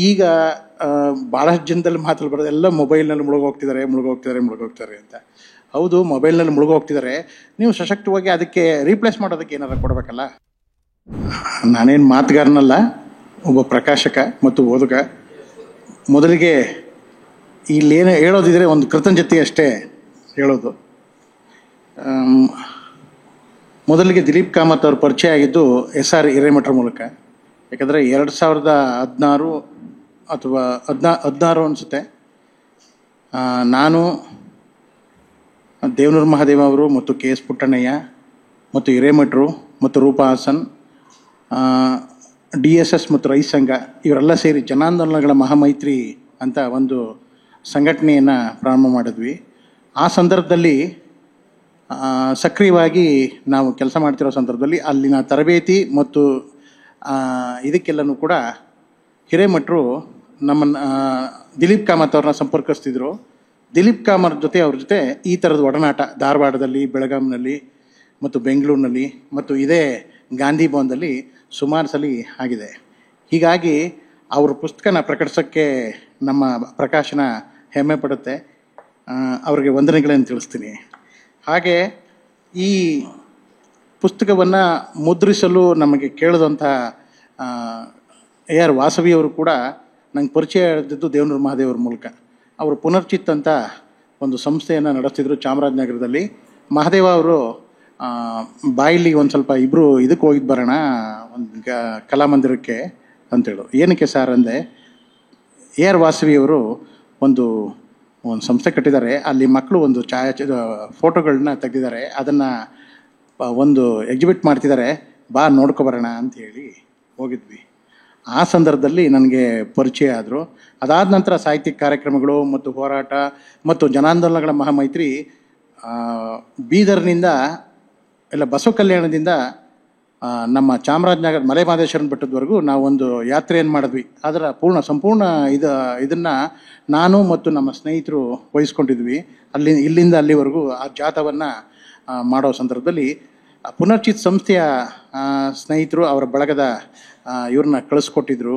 ಈಗ ಭಾಳಷ್ಟು ಜನದಲ್ಲಿ ಮಾತ್ರ ಬರೋದು ಎಲ್ಲ ಮೊಬೈಲ್ನಲ್ಲಿ ಮುಳುಗೋಗ್ತಿದ್ದಾರೆ ಅಂತ. ಹೌದು, ಮೊಬೈಲ್ನಲ್ಲಿ ಮುಳುಗೋಗ್ತಿದ್ದಾರೆ. ನೀವು ಸಶಕ್ತವಾಗಿ ಅದಕ್ಕೆ ರೀಪ್ಲೇಸ್ ಮಾಡೋದಕ್ಕೆ ಏನಾರು ಕೊಡಬೇಕಲ್ಲ. ನಾನೇನು ಮಾತುಗಾರನಲ್ಲ, ಒಬ್ಬ ಪ್ರಕಾಶಕ ಮತ್ತು ಓದುಗ. ಮೊದಲಿಗೆ ಇಲ್ಲೇನು ಹೇಳೋದಿದ್ರೆ ಒಂದು ಕೃತಜ್ಞತೆ ಅಷ್ಟೇ ಹೇಳೋದು. ಮೊದಲಿಗೆ ದಿಲೀಪ್ ಕಾಮತ್ ಅವ್ರ ಪರಿಚಯ ಆಗಿದ್ದು SR ಹಿರೇಮಠರ ಮೂಲಕ. ಯಾಕಂದರೆ 2016 ಅಥವಾ 16 ಅನಿಸುತ್ತೆ, ನಾನು ದೇವನೂರು ಮಹಾದೇವ ಅವರು ಮತ್ತು KS ಪುಟ್ಟಣ್ಣಯ್ಯ ಮತ್ತು ಹಿರೇಮಠರು ಮತ್ತು ರೂಪಾ ಹಾಸನ್, DSS ಮತ್ತು ರೈತ ಸಂಘ ಇವರೆಲ್ಲ ಸೇರಿ ಜನಾಂದೋಲನಗಳ ಮಹಾಮೈತ್ರಿ ಅಂತ ಒಂದು ಸಂಘಟನೆಯನ್ನು ಪ್ರಾರಂಭ ಮಾಡಿದ್ವಿ. ಆ ಸಂದರ್ಭದಲ್ಲಿ ಸಕ್ರಿಯವಾಗಿ ನಾವು ಕೆಲಸ ಮಾಡ್ತಿರೋ ಸಂದರ್ಭದಲ್ಲಿ ಅಲ್ಲಿನ ತರಬೇತಿ ಮತ್ತು ಇದಕ್ಕೆಲ್ಲನೂ ಕೂಡ ಹಿರೇಮಠರು ನಮ್ಮನ್ನು ದಿಲೀಪ್ ಕಾಮತ್ ಅವ್ರನ್ನ ಸಂಪರ್ಕಿಸ್ತಿದ್ರು. ದಿಲೀಪ್ ಕಾಮತ್ ಅವ್ರ ಜೊತೆ ಈ ಥರದ ಒಡನಾಟ ಧಾರವಾಡದಲ್ಲಿ, ಬೆಳಗಾಂನಲ್ಲಿ ಮತ್ತು ಬೆಂಗಳೂರಿನಲ್ಲಿ ಮತ್ತು ಇದೇ ಗಾಂಧಿ ಭವನದಲ್ಲಿ ಸುಮಾರು ಸಲ ಆಗಿದೆ. ಹೀಗಾಗಿ ಅವ್ರ ಪುಸ್ತಕನ ಪ್ರಕಟಿಸೋಕ್ಕೆ ನಮ್ಮ ಪ್ರಕಾಶನ ಹೆಮ್ಮೆ ಪಡುತ್ತೆ. ಅವ್ರಿಗೆ ವಂದನೆಗಳನ್ನು ತಿಳಿಸ್ತೀನಿ. ಹಾಗೆ ಈ ಪುಸ್ತಕವನ್ನು ಮುದ್ರಿಸಲು ನಮಗೆ ಕೇಳಿದಂಥ AR ವಾಸವಿಯವರು ಕೂಡ ನಂಗೆ ಪರಿಚಯ ಇದ್ದಿದ್ದು ದೇವನೂರು ಮಹಾದೇವ್ರ ಮೂಲಕ. ಅವರು ಪುನರ್ಚಿತ್ ಅಂತ ಒಂದು ಸಂಸ್ಥೆಯನ್ನು ನಡೆಸ್ತಿದ್ರು ಚಾಮರಾಜನಗರದಲ್ಲಿ. ಮಹಾದೇವ ಅವರು ಬಾಯಿಲಿ ಒಂದು ಸ್ವಲ್ಪ ಇಬ್ಬರು ಇದಕ್ಕೆ ಹೋಗಿದ್ದು ಬರೋಣ ಒಂದು ಕಲಾಮಂದಿರಕ್ಕೆ ಅಂತೇಳು. ಏನಕ್ಕೆ ಸರ್ ಅಂದೆ. AR ವಾಸವಿಯವರು ಒಂದು ಸಂಸ್ಥೆ ಕಟ್ಟಿದ್ದಾರೆ, ಅಲ್ಲಿ ಮಕ್ಕಳು ಒಂದು ಫೋಟೋಗಳನ್ನ ತೆಗೆದಿದ್ದಾರೆ, ಅದನ್ನು ಒಂದು ಎಕ್ಸಿಬಿಟ್ ಮಾಡ್ತಿದ್ದಾರೆ, ಬಾ ನೋಡ್ಕೊಬರೋಣ ಅಂತ ಹೇಳಿ ಹೋಗಿದ್ವಿ. ಆ ಸಂದರ್ಭದಲ್ಲಿ ನನಗೆ ಪರಿಚಯ ಆದರು. ಅದಾದ ನಂತರ ಸಾಹಿತ್ಯಿಕ ಕಾರ್ಯಕ್ರಮಗಳು ಮತ್ತು ಹೋರಾಟ ಮತ್ತು ಜನಾಂದೋಲನಗಳ ಮಹಾಮೈತ್ರಿ ಬೀದರ್ನಿಂದ ಇಲ್ಲ ಬಸವ ಕಲ್ಯಾಣದಿಂದ ನಮ್ಮ ಚಾಮರಾಜನಗರ ಮಲೆಮಹದೇಶ್ವರನ ಬೆಟ್ಟದವರೆಗೂ ನಾವು ಒಂದು ಯಾತ್ರೆಯನ್ನು ಮಾಡಿದ್ವಿ. ಅದರ ಸಂಪೂರ್ಣ ಇದನ್ನು ನಾನು ಮತ್ತು ನಮ್ಮ ಸ್ನೇಹಿತರು ವಹಿಸ್ಕೊಂಡಿದ್ವಿ. ಇಲ್ಲಿಂದ ಅಲ್ಲಿವರೆಗೂ ಆ ಜಾಥವನ್ನು ಮಾಡೋ ಸಂದರ್ಭದಲ್ಲಿ ಪುನರ್ಚಿತ್ ಸಂಸ್ಥೆಯ ಸ್ನೇಹಿತರು ಅವರ ಬಳಗದ ಇವ್ರನ್ನ ಕಳಿಸ್ಕೊಟ್ಟಿದ್ರು.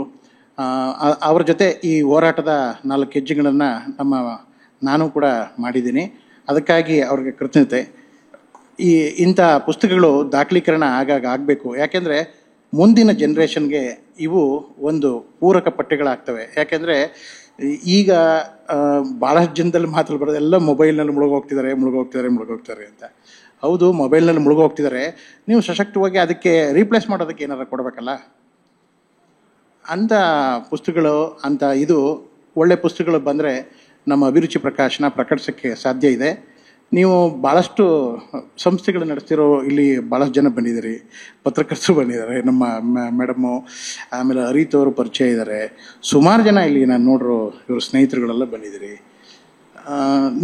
ಅವ್ರ ಜೊತೆ ಈ ಹೋರಾಟದ 4 ಹೆಜ್ಜೆಗಳನ್ನು ನಾನು ಕೂಡ ಮಾಡಿದ್ದೀನಿ. ಅದಕ್ಕಾಗಿ ಅವ್ರಿಗೆ ಕೃತಜ್ಞತೆ. ಇಂಥ ಪುಸ್ತಕಗಳು ದಾಖಲೀಕರಣ ಆಗಾಗ ಆಗಬೇಕು. ಯಾಕೆಂದರೆ ಮುಂದಿನ ಜನ್ರೇಷನ್ಗೆ ಇವು ಒಂದು ಪೂರಕ ಪಠ್ಯಗಳಾಗ್ತವೆ. ಯಾಕೆಂದರೆ ಈಗ ಭಾಳಷ್ಟು ಜನದಲ್ಲಿ ಮಾತ್ರ ಬರೋದು ಎಲ್ಲ ಮೊಬೈಲ್ನಲ್ಲಿ ಮುಳುಗೋಗ್ತಿದ್ದಾರೆ ಅಂತ. ಹೌದು, ಮೊಬೈಲ್ನಲ್ಲಿ ಮುಳುಗೋಗ್ತಿದ್ದಾರೆ. ನೀವು ಸಶಕ್ತವಾಗಿ ಅದಕ್ಕೆ ರೀಪ್ಲೇಸ್ ಮಾಡೋದಕ್ಕೆ ಏನಾರು ಕೊಡಬೇಕಲ್ಲ. ಅಂಥ ಪುಸ್ತಕಗಳು ಒಳ್ಳೆ ಪುಸ್ತಕಗಳು ಬಂದರೆ ನಮ್ಮ ಅಭಿರುಚಿ ಪ್ರಕಾಶನ ಪ್ರಕಟಿಸೋಕ್ಕೆ ಸಾಧ್ಯ ಇದೆ. ನೀವು ಭಾಳಷ್ಟು ಸಂಸ್ಥೆಗಳು ನಡೆಸ್ತಿರೋ ಇಲ್ಲಿ ಭಾಳಷ್ಟು ಜನ ಬಂದಿದ್ದೀರಿ, ಪತ್ರಕರ್ತರು ಬಂದಿದ್ದಾರೆ, ನಮ್ಮ ಮೇಡಮ್ಮು, ಆಮೇಲೆ ಹರೀತ್ ಅವರು ಪರಿಚಯ ಇದ್ದಾರೆ, ಸುಮಾರು ಜನ ಇಲ್ಲಿ ನಾನು ನೋಡ್ರೋ ಇವರು ಸ್ನೇಹಿತರುಗಳೆಲ್ಲ ಬಂದಿದ್ದೀರಿ.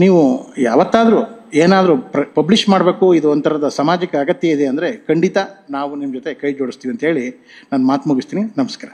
ನೀವು ಯಾವತ್ತಾದರೂ ಏನಾದರೂ ಪಬ್ಲಿಷ್ ಮಾಡಬೇಕು, ಇದು ಒಂಥರದ ಸಮಾಜಕ್ಕೆ ಅಗತ್ಯ ಇದೆ ಅಂದರೆ ಖಂಡಿತ ನಾವು ನಿಮ್ಮ ಜೊತೆ ಕೈ ಜೋಡಿಸ್ತೀವಿ ಅಂತೇಳಿ ನಾನು ಮಾತು ಮುಗಿಸ್ತೀನಿ. ನಮಸ್ಕಾರ.